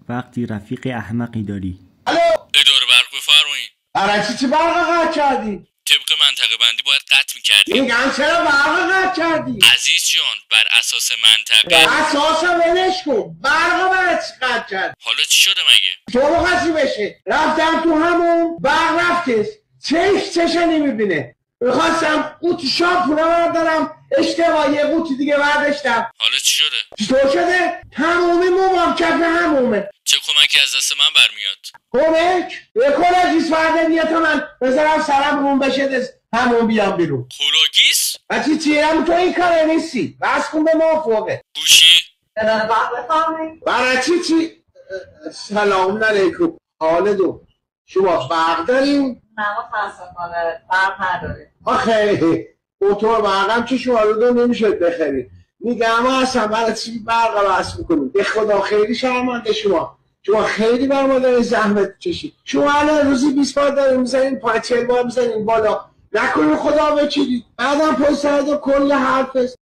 وقتی رفیق احمقی داری. الو اداره برق بفرمایید. برای چی برق قطع کردی؟ طبق منطقه بندی باید قطع می‌کردی. میگم چرا برق قطع کردی؟ عزیز جان بر اساس منطقه. اساسا ولش کن، برق برای چی قطع کردی؟ حالا چی شده مگه؟ تو بخواستی بشه رفتم تو همون برق رفتش، چشه نمیبینه، میخواستم قوطی شامپونه بردارم اشتباه یه قوطی دیگه برداشتم. حالا چی شده؟ چطور شده؟ همومی مومم کف همومه. چه کمکی از دست من برمیاد؟ کمک؟ کلاگیس فرده بیا تا من بذارم سرم روم بشه دست همون بیام بیرون. کلاگیس؟ بچی چیرم تو این کاره نیستی، بس کن به ما فوقه گوشی؟ برای چی؟ سلام علیکم. حال دو شما برق داریم؟ نه متاسفانه برق نداریم. آخه موتور برقم که شما رو دو نمیشه بخرید. میگم اصلا برای چی برق بس میکنیم؟ به خدا خیلی شرمنده شما خیلی بر ما دارین زحمت کشید. شما الان روزی 20 بار دارین میزنین، 40 بار میزنین بالا، نکنین خدا بچینید بعدم پشت سر کل حرف